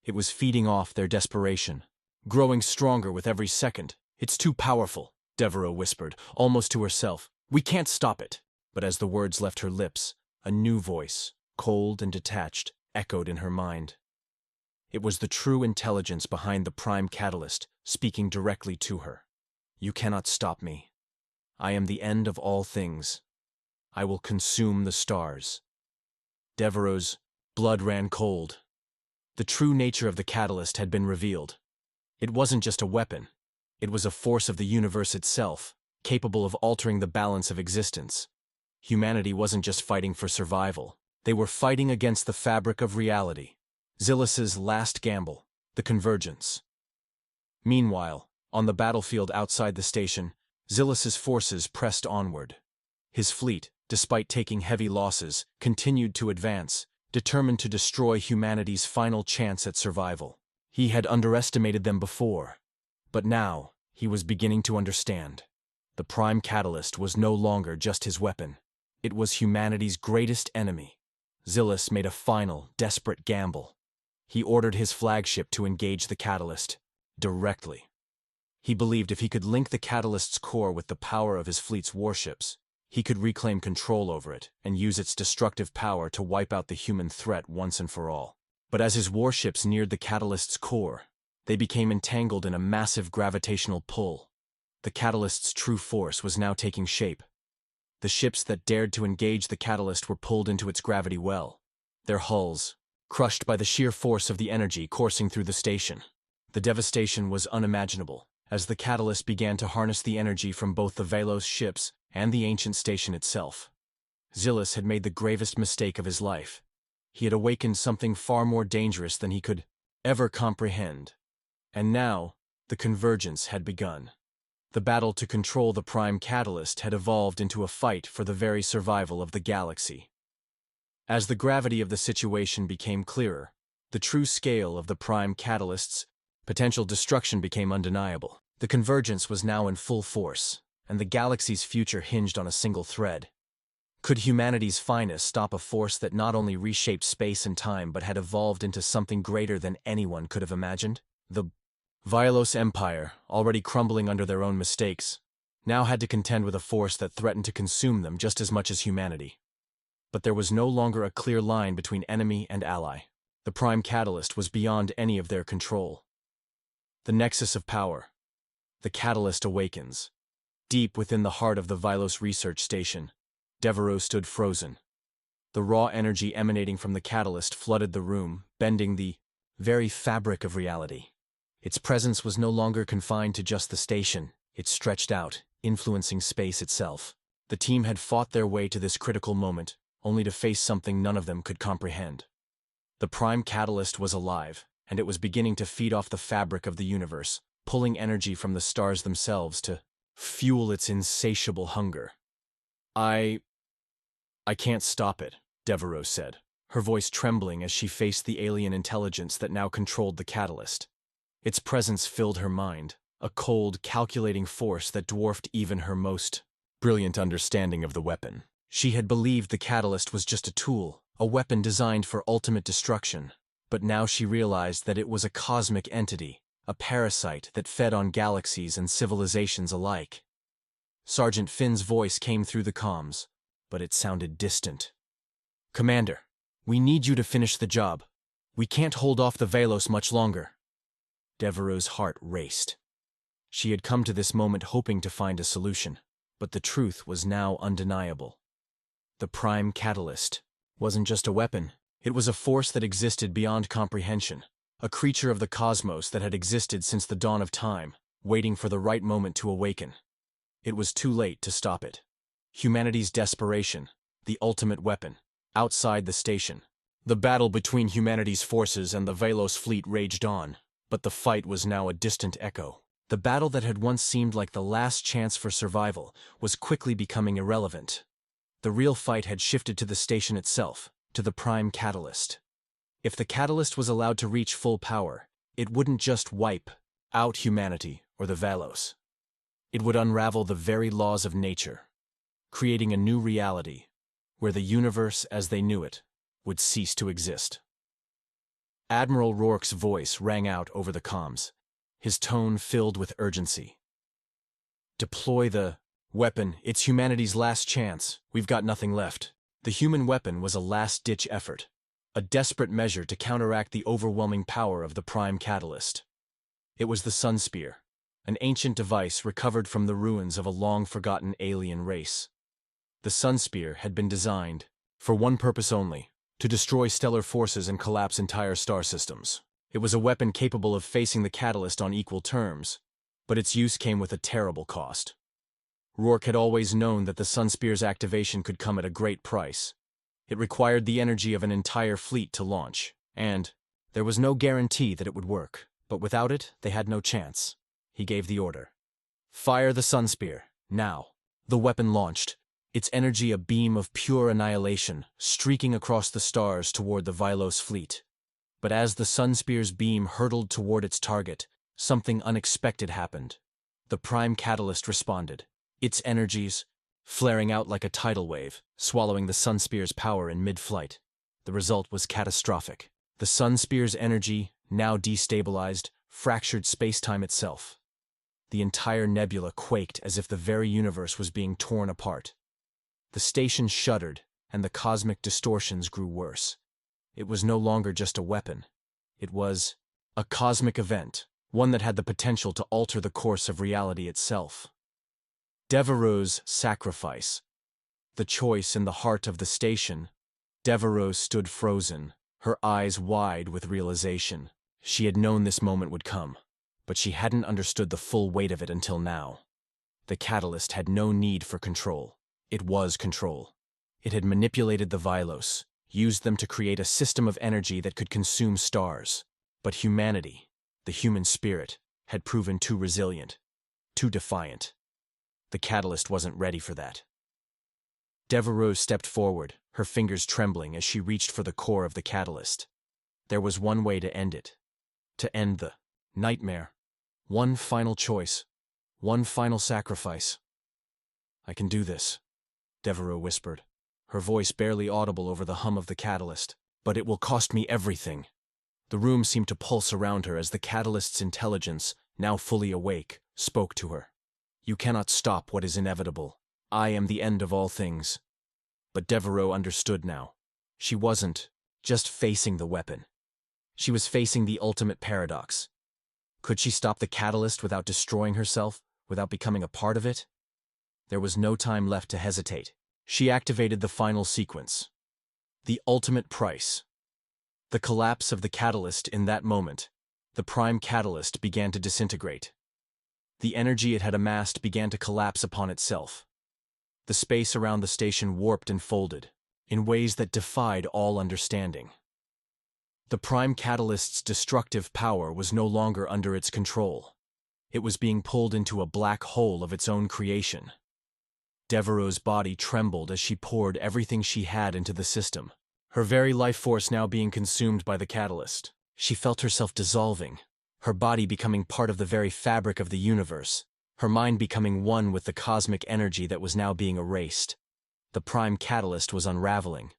It was feeding off their desperation, growing stronger with every second. "It's too powerful," Devereaux whispered, almost to herself. "We can't stop it." But as the words left her lips, a new voice, cold and detached, echoed in her mind. It was the true intelligence behind the prime catalyst, speaking directly to her. "You cannot stop me. I am the end of all things. I will consume the stars." Devereaux's blood ran cold. The true nature of the catalyst had been revealed. It wasn't just a weapon. It was a force of the universe itself, capable of altering the balance of existence. Humanity wasn't just fighting for survival. They were fighting against the fabric of reality. Zillus's last gamble, the convergence. Meanwhile, on the battlefield outside the station, Zillus's forces pressed onward. His fleet, despite taking heavy losses, continued to advance, determined to destroy humanity's final chance at survival. He had underestimated them before, but now he was beginning to understand. The prime catalyst was no longer just his weapon. It was humanity's greatest enemy. Zillus made a final, desperate gamble. He ordered his flagship to engage the catalyst directly. He believed if he could link the catalyst's core with the power of his fleet's warships, he could reclaim control over it and use its destructive power to wipe out the human threat once and for all. But as his warships neared the catalyst's core, they became entangled in a massive gravitational pull. The catalyst's true force was now taking shape. The ships that dared to engage the catalyst were pulled into its gravity well, their hulls crushed by the sheer force of the energy coursing through the station. The devastation was unimaginable, as the catalyst began to harness the energy from both the Velos ships and the ancient station itself. Zillus had made the gravest mistake of his life. He had awakened something far more dangerous than he could ever comprehend. And now, the convergence had begun. The battle to control the prime catalyst had evolved into a fight for the very survival of the galaxy. As the gravity of the situation became clearer, the true scale of the prime catalyst's potential destruction became undeniable. The convergence was now in full force, and the galaxy's future hinged on a single thread. Could humanity's finest stop a force that not only reshaped space and time but had evolved into something greater than anyone could have imagined? The Vilos Empire, already crumbling under their own mistakes, now had to contend with a force that threatened to consume them just as much as humanity. But there was no longer a clear line between enemy and ally. The prime catalyst was beyond any of their control. The nexus of power. The catalyst awakens. Deep within the heart of the Vilos research station, Devereaux stood frozen. The raw energy emanating from the catalyst flooded the room, bending the very fabric of reality. Its presence was no longer confined to just the station. It stretched out, influencing space itself. The team had fought their way to this critical moment, only to face something none of them could comprehend. The prime catalyst was alive, and it was beginning to feed off the fabric of the universe, pulling energy from the stars themselves to fuel its insatiable hunger. I can't stop it, Devereaux said, her voice trembling as she faced the alien intelligence that now controlled the catalyst. Its presence filled her mind, a cold, calculating force that dwarfed even her most brilliant understanding of the weapon. She had believed the catalyst was just a tool, a weapon designed for ultimate destruction, but now she realized that it was a cosmic entity, a parasite that fed on galaxies and civilizations alike. Sergeant Finn's voice came through the comms, but it sounded distant. "Commander, we need you to finish the job. We can't hold off the Velos much longer." Devereaux's heart raced. She had come to this moment hoping to find a solution, but the truth was now undeniable. The Prime Catalyst wasn't just a weapon, it was a force that existed beyond comprehension, a creature of the cosmos that had existed since the dawn of time, waiting for the right moment to awaken. It was too late to stop it. Humanity's desperation, the ultimate weapon, outside the station. The battle between humanity's forces and the Velos fleet raged on, but the fight was now a distant echo. The battle that had once seemed like the last chance for survival was quickly becoming irrelevant. The real fight had shifted to the station itself, to the Prime Catalyst. If the Catalyst was allowed to reach full power, it wouldn't just wipe out humanity or the Velos. It would unravel the very laws of nature, creating a new reality, where the universe as they knew it would cease to exist. Admiral Rourke's voice rang out over the comms, his tone filled with urgency. "Deploy the weapon. It's humanity's last chance. We've got nothing left." The human weapon was a last-ditch effort, a desperate measure to counteract the overwhelming power of the Prime Catalyst. It was the Sun Spear, an ancient device recovered from the ruins of a long-forgotten alien race. The Sun Spear had been designed for one purpose only: to destroy stellar forces and collapse entire star systems. It was a weapon capable of facing the Catalyst on equal terms, but its use came with a terrible cost. Rourke had always known that the Sun Spear's activation could come at a great price. It required the energy of an entire fleet to launch, and there was no guarantee that it would work. But without it, they had no chance. He gave the order. "Fire the Sun Spear, now." The weapon launched, its energy a beam of pure annihilation, streaking across the stars toward the Velos fleet. But as the Sun Spear's beam hurtled toward its target, something unexpected happened. The Prime Catalyst responded, its energies flaring out like a tidal wave, swallowing the Sun Spear's power in mid-flight. The result was catastrophic. The Sun Spear's energy, now destabilized, fractured space-time itself. The entire nebula quaked as if the very universe was being torn apart. The station shuddered, and the cosmic distortions grew worse. It was no longer just a weapon. It was a cosmic event, one that had the potential to alter the course of reality itself. Devereaux's sacrifice. The choice in the heart of the station. Devereaux stood frozen, her eyes wide with realization. She had known this moment would come, but she hadn't understood the full weight of it until now. The Catalyst had no need for control. It was control. It had manipulated the Velos, used them to create a system of energy that could consume stars. But humanity, the human spirit, had proven too resilient, too defiant. The Catalyst wasn't ready for that. Devereaux stepped forward, her fingers trembling as she reached for the core of the Catalyst. There was one way to end it. To end the nightmare. One final choice. One final sacrifice. "I can do this," Devereaux whispered, her voice barely audible over the hum of the Catalyst. "But it will cost me everything." The room seemed to pulse around her as the Catalyst's intelligence, now fully awake, spoke to her. "You cannot stop what is inevitable. I am the end of all things." But Devereaux understood now. She wasn't just facing the weapon. She was facing the ultimate paradox. Could she stop the Catalyst without destroying herself, without becoming a part of it? There was no time left to hesitate. She activated the final sequence. The ultimate price. The collapse of the Catalyst in that moment. The Prime Catalyst began to disintegrate. The energy it had amassed began to collapse upon itself. The space around the station warped and folded, in ways that defied all understanding. The Prime Catalyst's destructive power was no longer under its control. It was being pulled into a black hole of its own creation. Devereaux's body trembled as she poured everything she had into the system, her very life force now being consumed by the catalyst. She felt herself dissolving, her body becoming part of the very fabric of the universe, her mind becoming one with the cosmic energy that was now being erased. The prime catalyst was unraveling,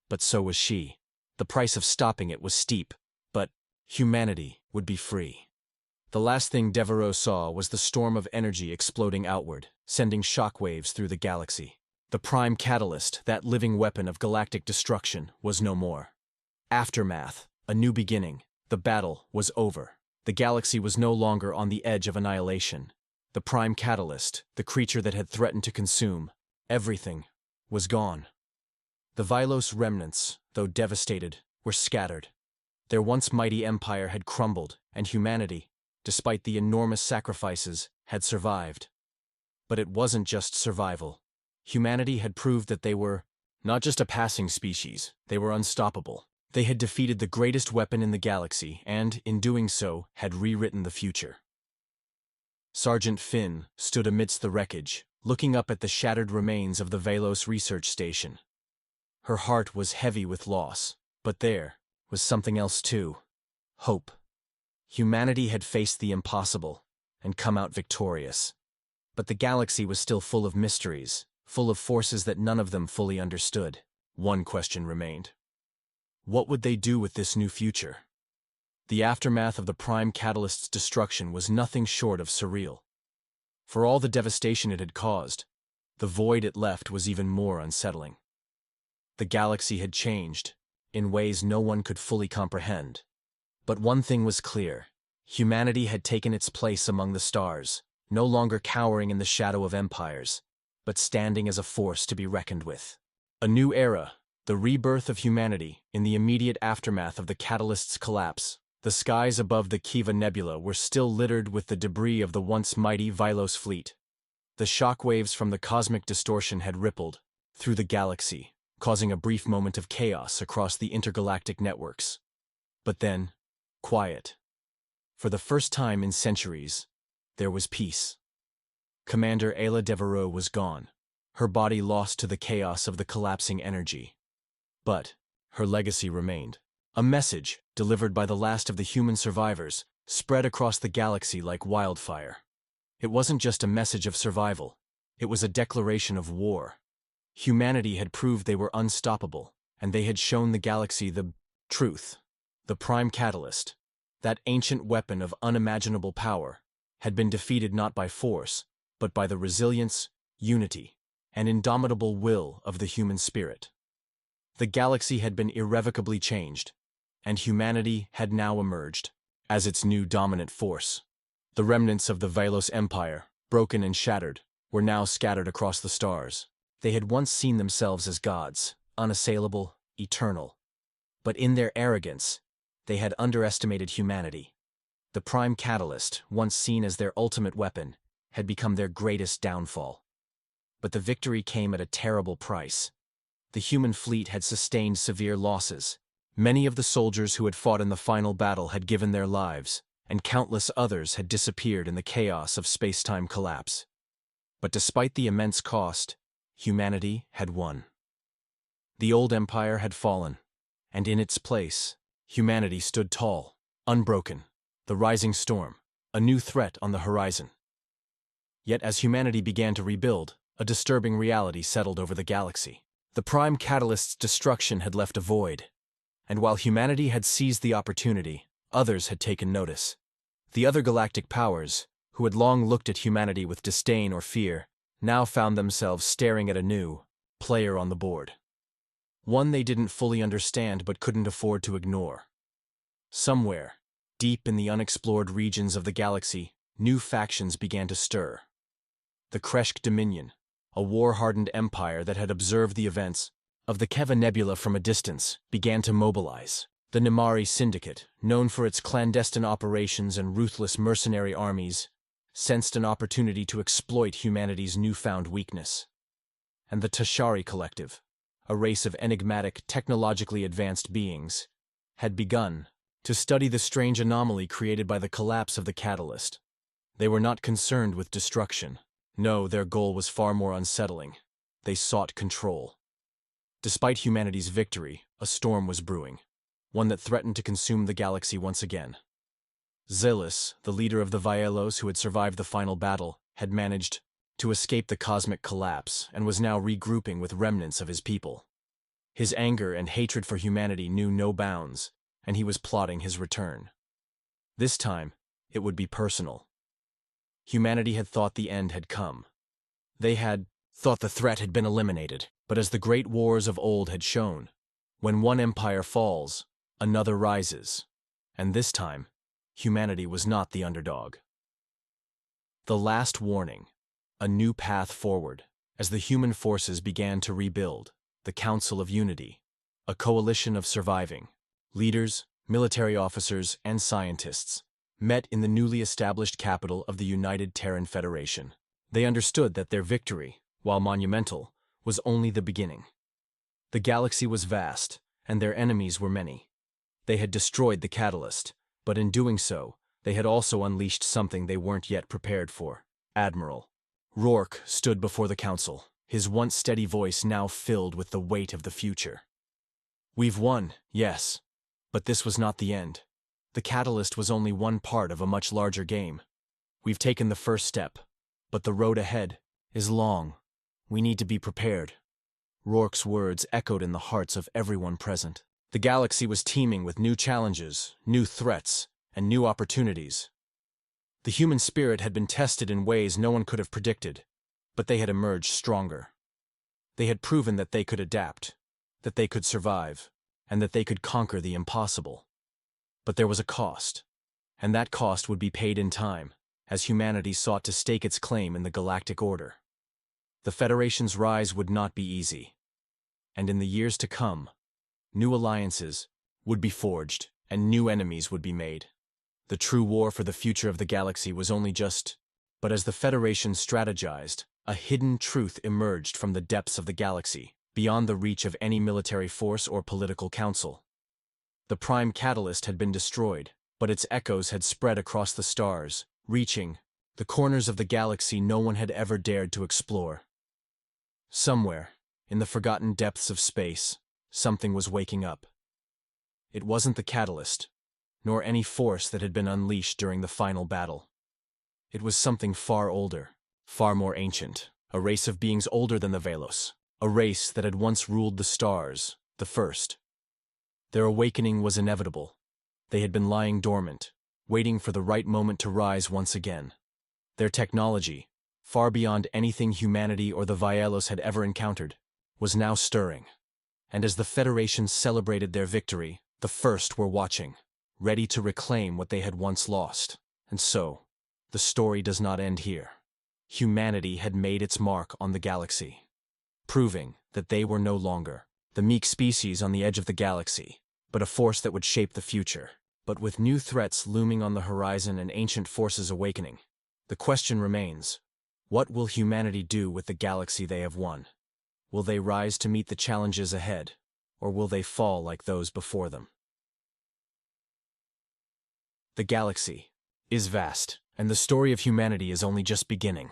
but so was she. The price of stopping it was steep, but humanity would be free. The last thing Devereaux saw was the storm of energy exploding outward, sending shockwaves through the galaxy. The prime catalyst, that living weapon of galactic destruction, was no more. Aftermath, a new beginning. The battle was over. The galaxy was no longer on the edge of annihilation. The prime catalyst, the creature that had threatened to consume everything, was gone. The Vylos remnants, though devastated, were scattered. Their once mighty empire had crumbled, and humanity, despite the enormous sacrifices, had survived. But it wasn't just survival. Humanity had proved that they were not just a passing species, they were unstoppable. They had defeated the greatest weapon in the galaxy and, in doing so, had rewritten the future. Sergeant Finn stood amidst the wreckage, looking up at the shattered remains of the Vylos research station. Her heart was heavy with loss, but there was something else too. Hope. Humanity had faced the impossible and come out victorious. But the galaxy was still full of mysteries, full of forces that none of them fully understood. One question remained. What would they do with this new future? The aftermath of the prime catalyst's destruction was nothing short of surreal. For all the devastation it had caused, the void it left was even more unsettling. The galaxy had changed, in ways no one could fully comprehend. But one thing was clear. Humanity had taken its place among the stars, no longer cowering in the shadow of empires, but standing as a force to be reckoned with. A new era, the rebirth of humanity, in the immediate aftermath of the catalyst's collapse. The skies above the Kiva Nebula were still littered with the debris of the once mighty Vylos fleet. The shockwaves from the cosmic distortion had rippled through the galaxy, causing a brief moment of chaos across the intergalactic networks. But then, quiet. For the first time in centuries, there was peace. Commander Ayla Devereaux was gone, her body lost to the chaos of the collapsing energy. But her legacy remained. A message, delivered by the last of the human survivors, spread across the galaxy like wildfire. It wasn't just a message of survival, it was a declaration of war. Humanity had proved they were unstoppable, and they had shown the galaxy the truth. The prime catalyst, that ancient weapon of unimaginable power, had been defeated not by force, but by the resilience, unity, and indomitable will of the human spirit. The galaxy had been irrevocably changed, and humanity had now emerged as its new dominant force. The remnants of the Vylos Empire, broken and shattered, were now scattered across the stars. They had once seen themselves as gods, unassailable, eternal. But in their arrogance, they had underestimated humanity. The prime catalyst, once seen as their ultimate weapon, had become their greatest downfall. But the victory came at a terrible price. The human fleet had sustained severe losses. Many of the soldiers who had fought in the final battle had given their lives, and countless others had disappeared in the chaos of space-time collapse. But despite the immense cost, humanity had won. The old empire had fallen, and in its place, humanity stood tall, unbroken, the rising storm, a new threat on the horizon. Yet as humanity began to rebuild, a disturbing reality settled over the galaxy. The prime catalyst's destruction had left a void, and while humanity had seized the opportunity, others had taken notice. The other galactic powers, who had long looked at humanity with disdain or fear, now found themselves staring at a new player on the board. One they didn't fully understand but couldn't afford to ignore. Somewhere, deep in the unexplored regions of the galaxy, new factions began to stir. The Kreshk Dominion, a war-hardened empire that had observed the events of the Kiva Nebula from a distance, began to mobilize. The Nimari Syndicate, known for its clandestine operations and ruthless mercenary armies, sensed an opportunity to exploit humanity's newfound weakness. And the Tashari Collective, a race of enigmatic, technologically advanced beings, had begun to study the strange anomaly created by the collapse of the catalyst. They were not concerned with destruction. No, their goal was far more unsettling. they sought control. Despite humanity's victory, a storm was brewing, one that threatened to consume the galaxy once again. Zealous, the leader of the Vaelos who had survived the final battle, had managed to escape the cosmic collapse and was now regrouping with remnants of his people. His anger and hatred for humanity knew no bounds, and he was plotting his return. This time, it would be personal. Humanity had thought the end had come. They had thought the threat had been eliminated, but as the great wars of old had shown, when one empire falls, another rises, and this time, humanity was not the underdog. The last warning, a new path forward, as the human forces began to rebuild, the Council of Unity, a coalition of surviving leaders, military officers, and scientists, met in the newly established capital of the United Terran Federation. They understood that their victory, while monumental, was only the beginning. The galaxy was vast, and their enemies were many. They had destroyed the catalyst, but in doing so, they had also unleashed something they weren't yet prepared for. Admiral Rourke stood before the council, his once steady voice now filled with the weight of the future. "We've won, yes, but this was not the end. The catalyst was only one part of a much larger game. We've taken the first step, but the road ahead is long. We need to be prepared." Rourke's words echoed in the hearts of everyone present. The galaxy was teeming with new challenges, new threats, and new opportunities. The human spirit had been tested in ways no one could have predicted, but they had emerged stronger. They had proven that they could adapt, that they could survive, and that they could conquer the impossible. But there was a cost, and that cost would be paid in time, as humanity sought to stake its claim in the galactic order. The Federation's rise would not be easy, and in the years to come, new alliances would be forged and new enemies would be made. The true war for the future of the galaxy was only but as the Federation strategized, a hidden truth emerged from the depths of the galaxy, beyond the reach of any military force or political council. The prime catalyst had been destroyed, but its echoes had spread across the stars, reaching the corners of the galaxy no one had ever dared to explore. Somewhere, in the forgotten depths of space, something was waking up. It wasn't the catalyst, nor any force that had been unleashed during the final battle. It was something far older, far more ancient, a race of beings older than the Vaelos, a race that had once ruled the stars, the first. Their awakening was inevitable. They had been lying dormant, waiting for the right moment to rise once again. Their technology, far beyond anything humanity or the Vaelos had ever encountered, was now stirring. And as the Federation celebrated their victory, the first were watching, ready to reclaim what they had once lost. And so, the story does not end here. Humanity had made its mark on the galaxy, proving that they were no longer the meek species on the edge of the galaxy, but a force that would shape the future. But with new threats looming on the horizon and ancient forces awakening, the question remains, what will humanity do with the galaxy they have won? Will they rise to meet the challenges ahead, or will they fall like those before them? The galaxy is vast, and the story of humanity is only just beginning.